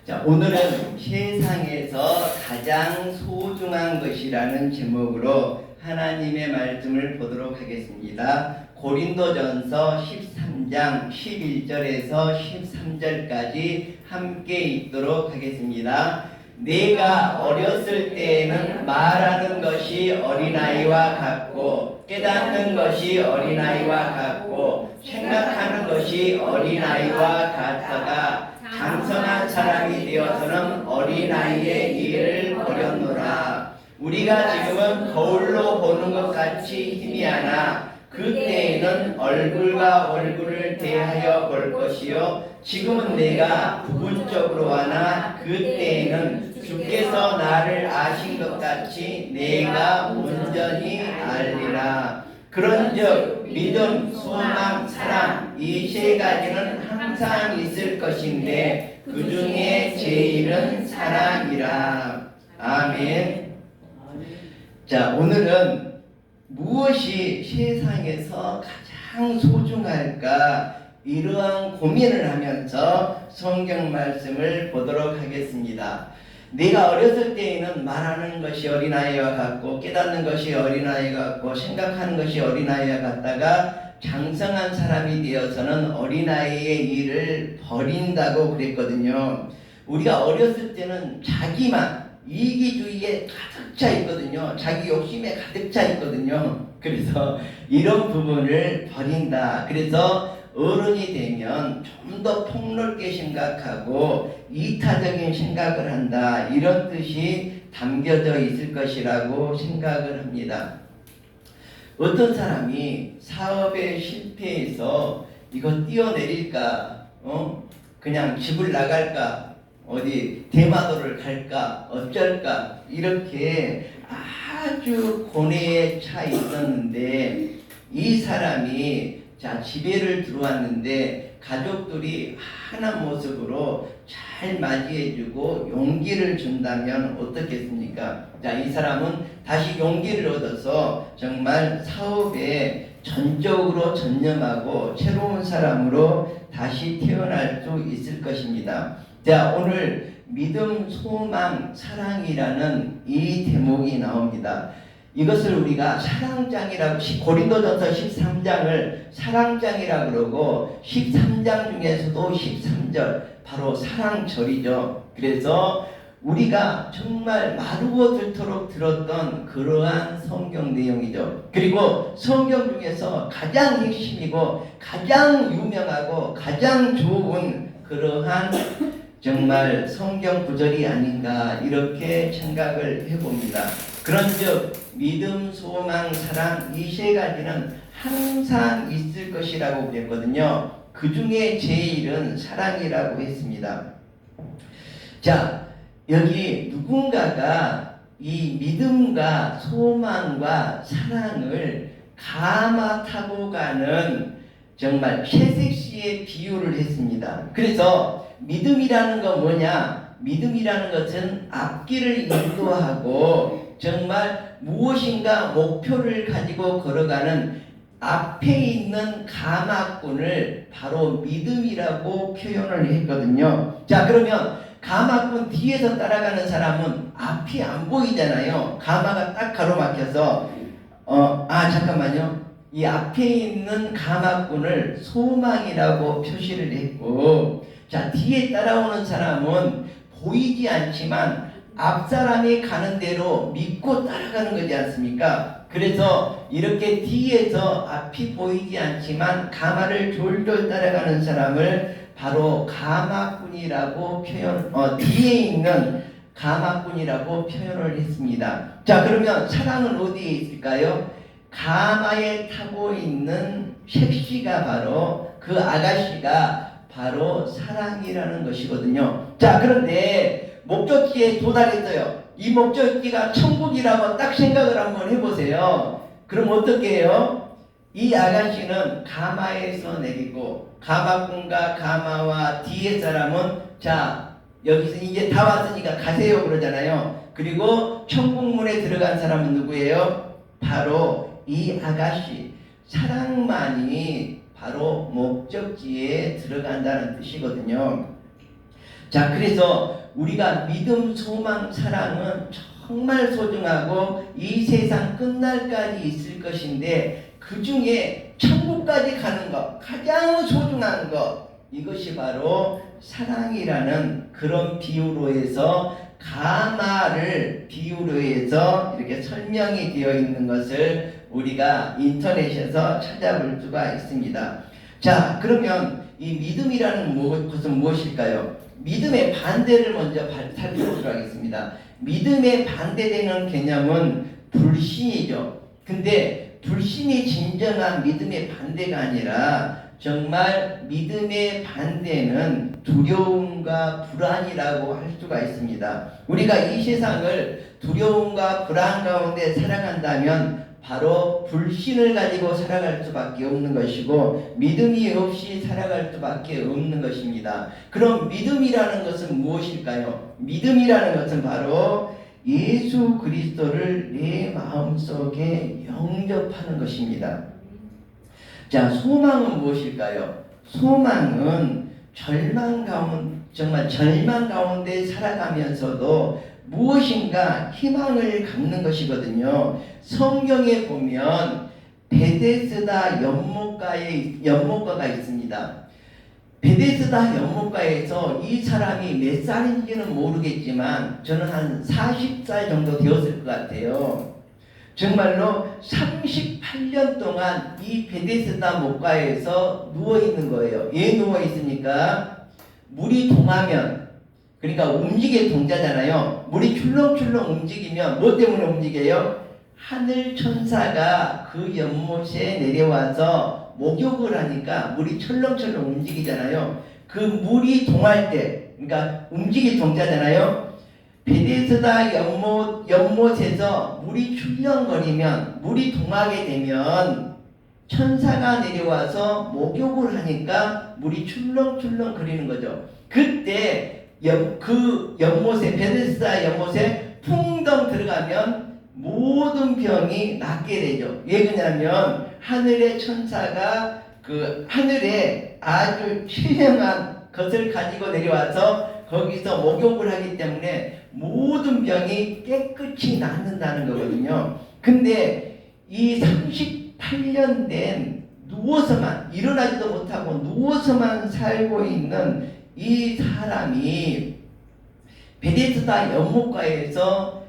자, 오늘은 세상에서 가장 소중한 것이라는 제목으로 하나님의 말씀을 보도록 하겠습니다. 고린도전서 13장 11절에서 13절까지 함께 읽도록 하겠습니다. 내가 어렸을 때에는 말하는 것이 어린아이와 같고 깨닫는 것이 어린아이와 같고 생각하는 것이 어린아이와 같다가 장성한 사람이 되어서는 어린아이의 일을 버렸노라. 우리가 지금은 거울로 보는 것 같이 희미하나 그때에는 얼굴과 얼굴을 대하여 볼 것이요 지금은 내가 부분적으로 하나 그때에는 주께서 나를 아신 것 같이 내가 온전히 알리라. 그런즉 믿음, 소망, 사랑 이 세 가지는 항상 있을 것인데 그 중에 제일은 사랑이라. 아멘. 자, 오늘은 무엇이 세상에서 가장 소중할까 이러한 고민을 하면서 성경 말씀을 보도록 하겠습니다. 내가 어렸을 때에는 말하는 것이 어린아이와 같고 깨닫는 것이 어린아이와 같고 생각하는 것이 어린아이와 같다가 장성한 사람이 되어서는 어린아이의 일을 버린다고 그랬거든요. 우리가 어렸을 때는 자기만 이기주의에 가득 차 있거든요. 자기 욕심에 가득 차 있거든요. 그래서 이런 부분을 버린다. 그래서 어른이 되면 좀 더 폭넓게 생각하고 이타적인 생각을 한다. 이런 뜻이 담겨져 있을 것이라고 생각을 합니다. 어떤 사람이 사업에 실패해서 이거 뛰어내릴까? 그냥 집을 나갈까? 어디 대마도를 갈까? 어쩔까? 이렇게 아주 고뇌에 차 있었는데 이 사람이 집에를 들어왔는데 가족들이 환한 모습으로 잘 맞이해주고 용기를 준다면 어떻겠습니까? 이 사람은 다시 용기를 얻어서 정말 사업에 전적으로 전념하고 새로운 사람으로 다시 태어날 수 있을 것입니다. 자, 오늘 믿음, 소망, 사랑이라는 이 대목이 나옵니다. 이것을 우리가 사랑장이라고 고린도전서 13장을 사랑장이라고 그러고 13장 중에서도 13절 바로 사랑절이죠. 그래서 우리가 정말 마르고 닳도록 들었던 그러한 성경 내용이죠. 그리고 성경 중에서 가장 핵심이고 가장 유명하고 가장 좋은 그러한 정말 성경 구절이 아닌가 이렇게 생각을 해봅니다. 그런즉 믿음, 소망, 사랑 이 세 가지는 항상 있을 것이라고 그랬거든요. 그 중에 제일은 사랑이라고 했습니다. 자, 여기 누군가가 이 믿음과 소망과 사랑을 가마 타고 가는 정말 새색시의 비유를 했습니다. 그래서 믿음이라는 건 뭐냐? 믿음이라는 것은 앞길을 인도하고 정말 무엇인가 목표를 가지고 걸어가는 앞에 있는 가마꾼을 바로 믿음이라고 표현을 했거든요. 자, 그러면 가마꾼 뒤에서 따라가는 사람은 앞이 안 보이잖아요. 가마가 딱 가로막혀서 잠깐만요. 이 앞에 있는 가마꾼을 소망이라고 표시를 했고, 자, 뒤에 따라오는 사람은 보이지 않지만 앞 사람이 가는 대로 믿고 따라가는 거지 않습니까? 그래서 이렇게 뒤에서 앞이 보이지 않지만 가마를 졸졸 따라가는 사람을 바로 가마꾼이라고 뒤에 있는 가마꾼이라고 표현을 했습니다. 자, 그러면 사랑은 어디에 있을까요? 가마에 타고 있는 섹시가 바로 그 아가씨가 바로 사랑이라는 것이거든요. 자, 그런데 목적지에 도달했어요. 이 목적지가 천국이라고 딱 생각을 한번 해보세요. 그럼 어떻게 해요? 이 아가씨는 가마에서 내리고 가마꾼과 가마와 뒤에 사람은 자, 여기서 이제 다 왔으니까 가세요 그러잖아요. 그리고 천국문에 들어간 사람은 누구예요? 바로 이 아가씨. 사랑만이 바로 목적지에 들어간다는 뜻이거든요. 자, 그래서 우리가 믿음, 소망, 사랑은 정말 소중하고 이 세상 끝날까지 있을 것인데 그 중에 천국까지 가는 것, 가장 소중한 것, 이것이 바로 사랑이라는 그런 비유로 해서 가마를 비유로 해서 이렇게 설명이 되어 있는 것을 우리가 인터넷에서 찾아볼 수가 있습니다. 자, 그러면 이 믿음이라는 것은 무엇일까요? 믿음의 반대를 먼저 살펴보도록 하겠습니다. 믿음에 반대되는 개념은 불신이죠. 근데 불신이 진정한 믿음의 반대가 아니라 정말 믿음의 반대는 두려움과 불안이라고 할 수가 있습니다. 우리가 이 세상을 두려움과 불안 가운데 살아간다면 바로 불신을 가지고 살아갈 수밖에 없는 것이고 믿음이 없이 살아갈 수밖에 없는 것입니다. 그럼 믿음이라는 것은 무엇일까요? 믿음이라는 것은 바로 예수 그리스도를 내 마음속에 영접하는 것입니다. 자, 소망은 무엇일까요? 소망은 정말 절망 가운데 살아가면서도 무엇인가 희망을 갖는 것이거든요. 성경에 보면 베데스다 연못가가 있습니다. 베데스다 연못가에서 이 사람이 몇 살인지는 모르겠지만 저는 한 40살 정도 되었을 것 같아요. 정말로 38년 동안 이 베데스다 못가에서 누워있는 거예요. 왜 누워있습니까? 물이 동하면, 그러니까 움직일 동자잖아요. 물이 출렁출렁 움직이면 뭐 때문에 움직여요? 하늘 천사가 그 연못에 내려와서 목욕을 하니까 물이 철렁철렁 움직이잖아요. 그 물이 동할 때, 그러니까 움직일 동자잖아요. 베데스다 연못에서 물이 출렁거리면, 물이 동하게 되면 천사가 내려와서 목욕을 하니까 물이 출렁출렁 거리는 거죠. 그때 그 연못에, 베데스다 연못에 풍덩 들어가면 모든 병이 낫게 되죠. 왜 그러냐면 하늘의 천사가 그 하늘에 아주 최명한 것을 가지고 내려와서 거기서 목욕을 하기 때문에 모든 병이 깨끗이 낫는다는 거거든요. 근데 이 38년 된 누워서만, 일어나지도 못하고 누워서만 살고 있는 이 사람이 베데스다 연못가에서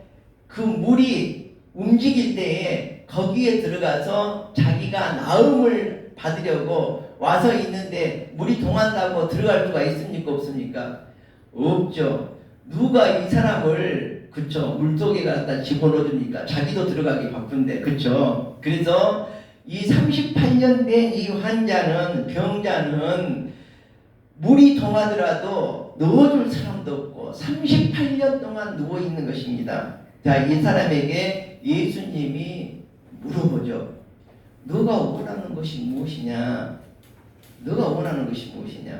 그 물이 움직일 때에 거기에 들어가서 자기가 나음을 받으려고 와서 있는데 물이 동한다고 들어갈 수가 있습니까? 없습니까? 없죠. 누가 이 사람을, 그쵸, 물속에 갖다 집어넣어줍니까? 자기도 들어가기 바쁜데, 그쵸? 그래서 이 38년 된 이 환자는, 병자는 물이 동하더라도 넣어줄 사람도 없고 38년 동안 누워있는 것입니다. 자, 이 사람에게 예수님이 물어보죠. 너가 원하는 것이 무엇이냐? 너가 원하는 것이 무엇이냐?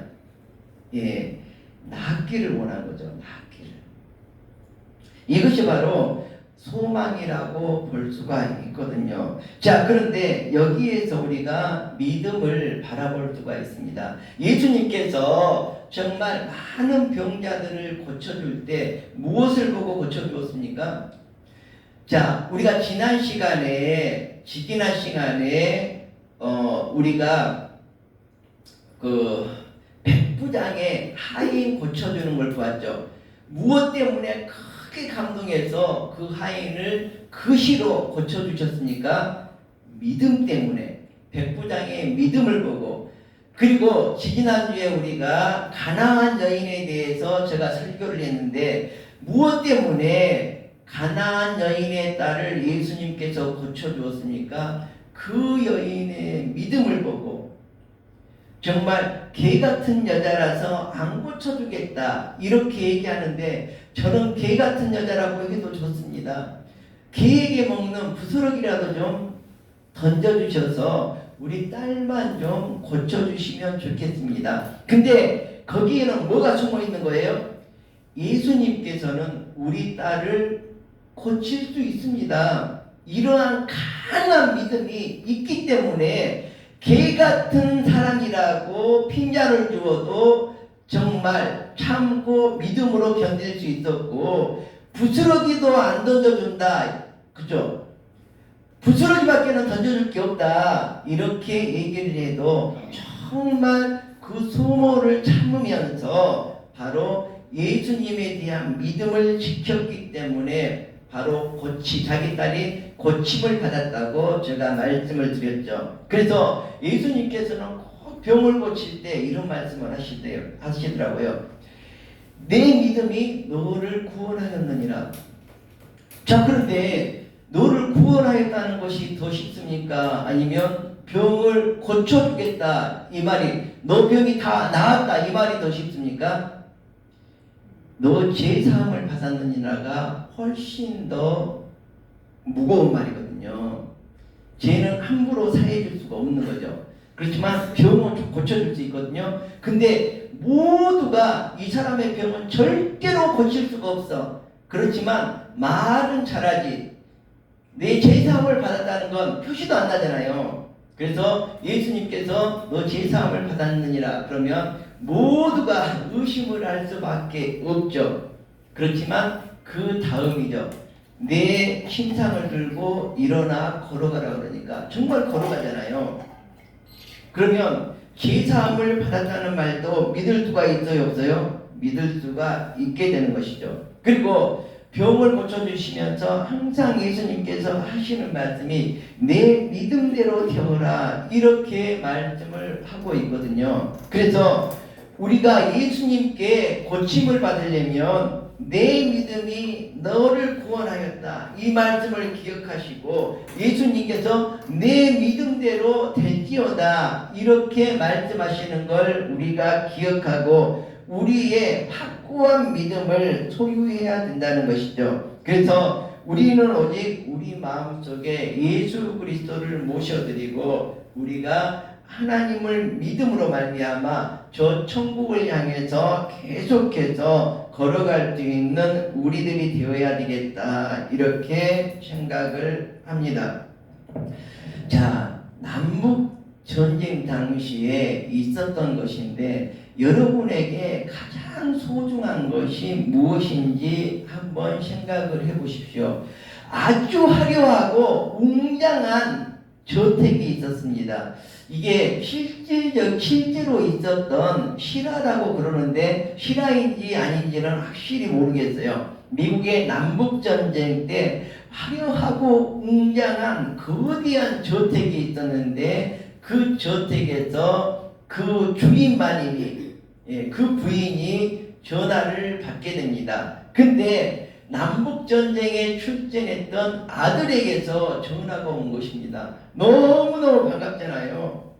예, 낫기를 원하는 거죠. 낫기를. 이것이 바로 소망이라고 볼 수가 있거든요. 자, 그런데 여기에서 우리가 믿음을 바라볼 수가 있습니다. 예수님께서 정말 많은 병자들을 고쳐줄 때 무엇을 보고 고쳐주었습니까? 자, 우리가 지난 시간에 우리가 그 백부장의 하인 고쳐주는 걸 보았죠. 무엇 때문에 크게 감동해서 그 하인을 그 시로 고쳐주셨습니까? 믿음 때문에. 백부장의 믿음을 보고. 그리고 지난주에 우리가 가나안 여인에 대해서 제가 설교를 했는데 무엇 때문에 가나안 여인의 딸을 예수님께서 고쳐주었습니까? 그 여인의 믿음을 보고 정말 개 같은 여자라서 안 고쳐주겠다 이렇게 얘기하는데 저는 개 같은 여자라고 해도 좋습니다. 개에게 먹는 부스러기라도 좀 던져주셔서 우리 딸만 좀 고쳐주시면 좋겠습니다. 근데 거기에는 뭐가 숨어있는 거예요? 예수님께서는 우리 딸을 고칠 수 있습니다. 이러한 강한 믿음이 있기 때문에 개 같은 사람이라고 핀잔을 주어도 정말 참고 믿음으로 견딜 수 있었고, 부스러기도 안 던져준다. 그죠? 부스러기밖에는 던져줄 게 없다. 이렇게 얘기를 해도 정말 그 소모를 참으면서 바로 예수님에 대한 믿음을 지켰기 때문에 바로 자기 딸이 고침을 받았다고 제가 말씀을 드렸죠. 그래서 예수님께서는 꼭 병을 고칠 때 이런 말씀을 하시더라고요. 내 믿음이 너를 구원하였느니라. 자, 그런데 너를 구원하였다는 것이 더 쉽습니까? 아니면 병을 고쳐주겠다 이 말이, 너 병이 다 나았다 이 말이 더 쉽습니까? 너 죄사함을 받았느니라가 훨씬 더 무거운 말이거든요. 죄는 함부로 사해줄 수가 없는 거죠. 그렇지만 병은 고쳐줄 수 있거든요. 근데 모두가 이 사람의 병은 절대로 고칠 수가 없어. 그렇지만 말은 잘하지. 내 죄사함을 받았다는 건 표시도 안 나잖아요. 그래서 예수님께서 너 죄사함을 받았느니라 그러면 모두가 의심을 할 수밖에 없죠. 그렇지만 그 다음이죠. 내 신상을 들고 일어나 걸어가라 그러니까 정말 걸어가잖아요. 그러면 죄사함을 받았다는 말도 믿을 수가 있어요, 없어요? 믿을 수가 있게 되는 것이죠. 그리고 병을 고쳐주시면서 항상 예수님께서 하시는 말씀이 내 믿음대로 되어라 이렇게 말씀을 하고 있거든요. 그래서 우리가 예수님께 고침을 받으려면 내 믿음이 너를 구원하였다 이 말씀을 기억하시고, 예수님께서 내 믿음대로 될지어다 이렇게 말씀하시는 걸 우리가 기억하고 우리의 확고한 믿음을 소유해야 된다는 것이죠. 그래서 우리는 오직 우리 마음속에 예수 그리스도를 모셔드리고 우리가 하나님을 믿음으로 말미암아 저 천국을 향해서 계속해서 걸어갈 수 있는 우리들이 되어야 되겠다 이렇게 생각을 합니다. 자, 남북 전쟁 당시에 있었던 것인데 여러분에게 가장 소중한 것이 무엇인지 한번 생각을 해보십시오. 아주 화려하고 웅장한 저택이 있었습니다. 이게 실제로 있었던 실화라고 그러는데 실화인지 아닌지는 확실히 모르겠어요. 미국의 남북전쟁 때 화려하고 웅장한 거대한 저택이 있었는데 그 저택에서 그 주인마님이 그 부인이 전화를 받게 됩니다. 근데 남북전쟁에 출전했던 아들에게서 전화가 온 것입니다. 너무너무 반갑잖아요.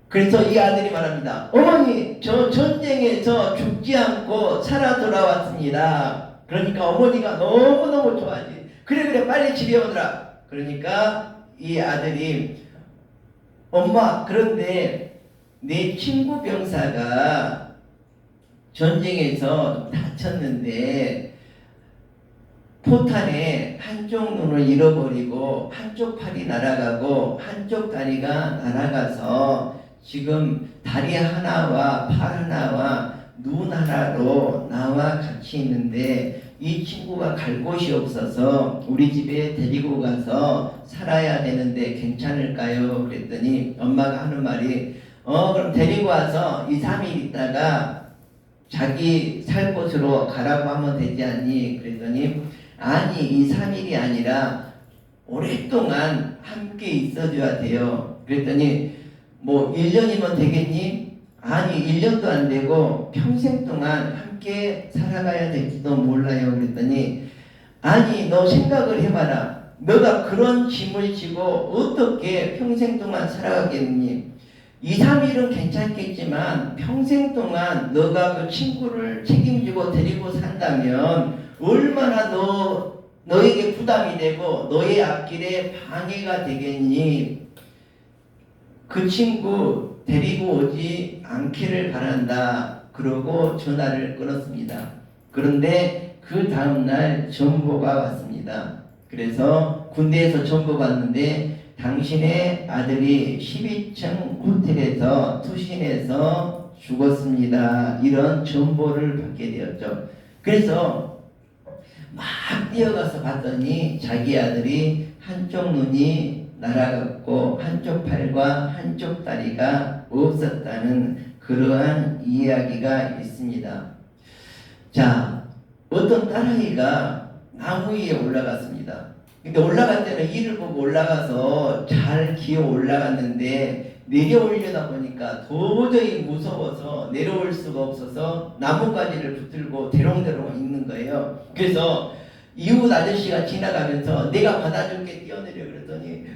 그래서 이 아들이 말합니다. 어머니, 저 전쟁에서 죽지 않고 살아 돌아왔습니다. 그러니까 어머니가 너무너무 좋아하지. 그래 빨리 집에 오더라. 그러니까 이 아들이 엄마, 그런데 내 친구 병사가 전쟁에서 다쳤는데 포탄에 한쪽 눈을 잃어버리고 한쪽 팔이 날아가고 한쪽 다리가 날아가서 지금 다리 하나와 팔 하나와 눈 하나로 나와 같이 있는데 이 친구가 갈 곳이 없어서 우리 집에 데리고 가서 살아야 되는데 괜찮을까요? 그랬더니 엄마가 하는 말이 그럼 데리고 와서 2, 3일 있다가 자기 살 곳으로 가라고 하면 되지 않니? 그랬더니 아니 2, 3일이 아니라 오랫동안 함께 있어줘야 돼요. 그랬더니 뭐 1년이면 되겠니? 아니 1년도 안 되고 평생 동안 함께 살아가야 될지도 몰라요. 그랬더니 아니 너 생각을 해봐라. 너가 그런 짐을 지고 어떻게 평생 동안 살아가겠니? 2, 3일은 괜찮겠지만 평생 동안 너가 그 친구를 책임지고 데리고 산다면 얼마나 너에게 부담이 되고 너의 앞길에 방해가 되겠니? 그 친구 데리고 오지 않기를 바란다. 그러고 전화를 끊었습니다. 그런데 그 다음날 전보가 왔습니다. 그래서 군대에서 전보가 왔는데 당신의 아들이 12층 호텔에서 투신해서 죽었습니다. 이런 전보를 받게 되었죠. 그래서 막 뛰어가서 봤더니 자기 아들이 한쪽 눈이 날아갔고 한쪽 팔과 한쪽 다리가 없었다는 그러한 이야기가 있습니다. 자, 어떤 딸아이가 나무 위에 올라갔습니다. 근데 올라갈 때는 이를 보고 올라가서 잘 기어 올라갔는데 내려오려다 보니까 도저히 무서워서 내려올 수가 없어서 나뭇가지를 붙들고 대롱대롱 있는 거예요. 그래서 이웃 아저씨가 지나가면서 내가 받아줄게 뛰어내려 그랬더니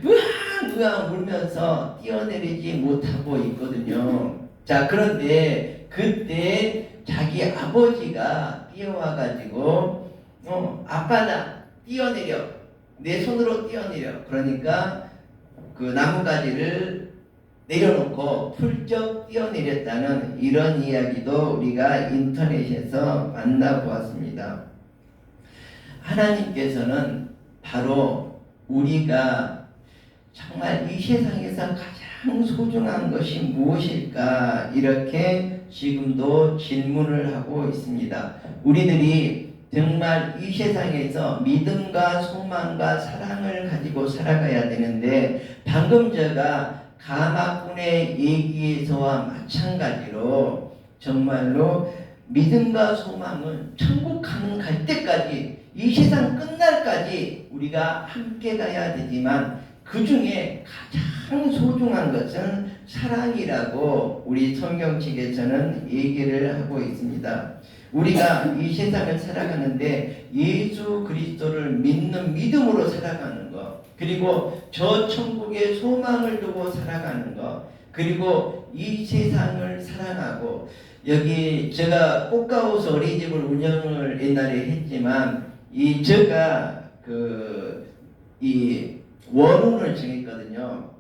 으앙 울면서 뛰어내리지 못하고 있거든요. 자, 그런데 그때 자기 아버지가 뛰어와가지고 아빠다 뛰어내려 내 손으로 뛰어내려 그러니까 그 나뭇가지를 내려놓고 훌쩍 뛰어내렸다는 이런 이야기도 우리가 인터넷에서 만나보았습니다. 하나님께서는 바로 우리가 정말 이 세상에서 가장 소중한 것이 무엇일까 이렇게 지금도 질문을 하고 있습니다. 우리들이 정말 이 세상에서 믿음과 소망과 사랑을 가지고 살아가야 되는데 방금 제가 가마꾼의 얘기에서와 마찬가지로 정말로 믿음과 소망은 천국 갈 때까지 이 세상 끝날까지 우리가 함께 가야 되지만 그 중에 가장 소중한 것은 사랑이라고 우리 성경책에서는 얘기를 하고 있습니다. 우리가 이 세상을 살아가는데 예수 그리스도를 믿는 믿음으로 살아가는 것, 그리고 저 천국의 소망을 두고 살아가는 것, 그리고 이 세상을 사랑하고 여기 제가 꽃가우스 어린이집을 운영을 옛날에 했지만 제가 이 원운을 정했거든요.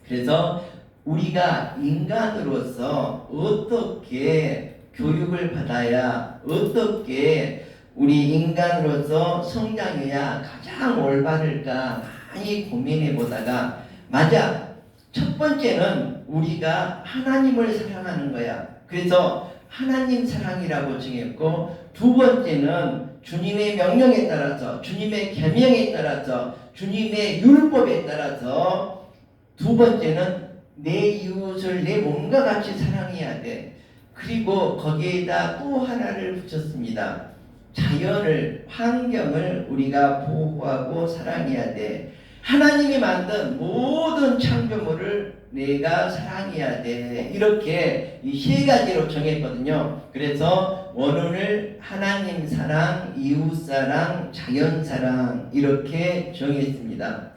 그래서 우리가 인간으로서 어떻게 교육을 받아야 어떻게 우리 인간으로서 성장해야 가장 올바를까 많이 고민해 보다가 맞아 첫 번째는 우리가 하나님을 사랑하는 거야. 그래서 하나님 사랑이라고 정했고 두 번째는 주님의 명령에 따라서 주님의 계명에 따라서 주님의 율법에 따라서 두 번째는 내 이웃을 내 몸과 같이 사랑해야 돼. 그리고 거기에다 또 하나를 붙였습니다. 자연을, 환경을 우리가 보호하고 사랑해야 돼. 하나님이 만든 모든 창조물을 내가 사랑해야 돼. 이렇게 이 세 가지로 정했거든요. 그래서 원혼을 하나님 사랑, 이웃 사랑, 자연 사랑 이렇게 정했습니다.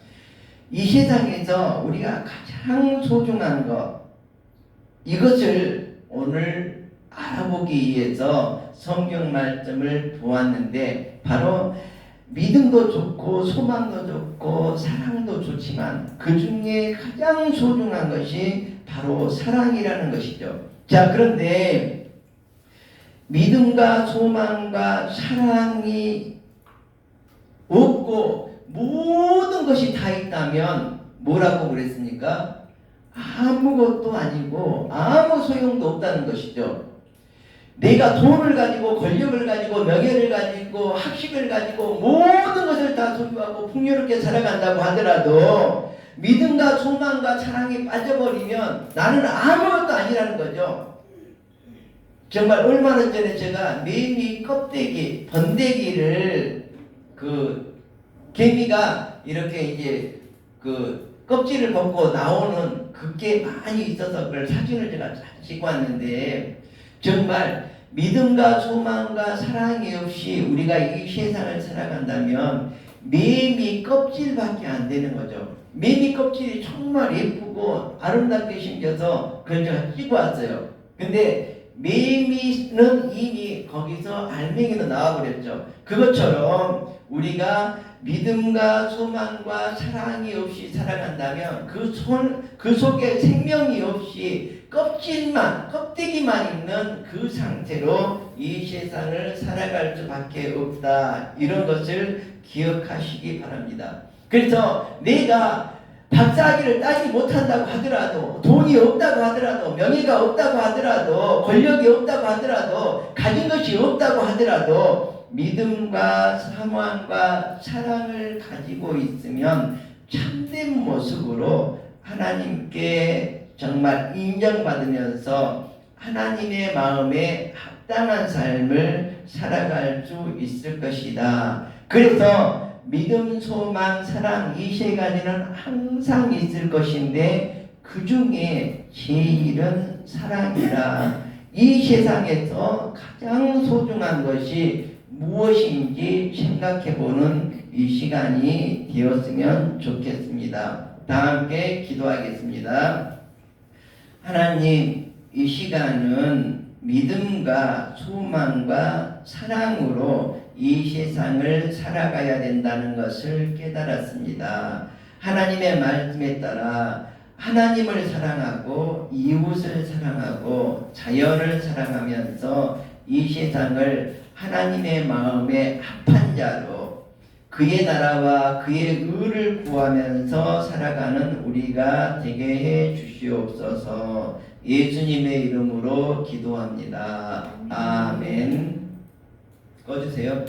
이 세상에서 우리가 가장 소중한 것 이것을 오늘 알아보기 위해서 성경 말씀을 보았는데 바로 믿음도 좋고 소망도 좋고 사랑도 좋지만 그 중에 가장 소중한 것이 바로 사랑이라는 것이죠. 자, 그런데 믿음과 소망과 사랑이 없고 모든 것이 다 있다면 뭐라고 그랬습니까? 아무것도 아니고 아무 소용도 없다는 것이죠. 내가 돈을 가지고 권력을 가지고 명예를 가지고 학식을 가지고 모든 것을 다 소유하고 풍요롭게 살아간다고 하더라도 믿음과 소망과 사랑이 빠져버리면 나는 아무것도 아니라는 거죠. 정말 얼마나 전에 제가 매미 껍데기 번데기를 개미가 이렇게 이제 껍질을 벗고 나오는 그게 많이 있어서 그걸 사진을 제가 찍고 왔는데 정말 믿음과 소망과 사랑이 없이 우리가 이 세상을 살아간다면 매미 껍질밖에 안 되는 거죠. 매미 껍질이 정말 예쁘고 아름답게 생겨서 그걸 제가 찍고 왔어요. 근데 매미는 이미 거기서 알맹이로 나와버렸죠. 그것처럼 우리가 믿음과 소망과 사랑이 없이 살아간다면 그 속에 생명이 없이 껍데기만 있는 그 상태로 이 세상을 살아갈 수밖에 없다. 이런 것을 기억하시기 바랍니다. 그래서 내가 박사학위를 따지 못한다고 하더라도, 돈이 없다고 하더라도, 명예가 없다고 하더라도, 권력이 없다고 하더라도, 가진 것이 없다고 하더라도 믿음과 사모함과 사랑을 가지고 있으면 참된 모습으로 하나님께 정말 인정받으면서 하나님의 마음에 합당한 삶을 살아갈 수 있을 것이다. 그래서 믿음, 소망, 사랑 이 세 가지는 항상 있을 것인데 그 중에 제일은 사랑이라. 이 세상에서 가장 소중한 것이 무엇인지 생각해보는 이 시간이 되었으면 좋겠습니다. 다 함께 기도하겠습니다. 하나님, 이 시간은 믿음과 소망과 사랑으로 이 세상을 살아가야 된다는 것을 깨달았습니다. 하나님의 말씀에 따라 하나님을 사랑하고 이웃을 사랑하고 자연을 사랑하면서 이 세상을 하나님의 마음에 합한 자로 그의 나라와 그의 의를 구하면서 살아가는 우리가 되게 해 주시옵소서. 예수님의 이름으로 기도합니다. 아멘. 꺼주세요.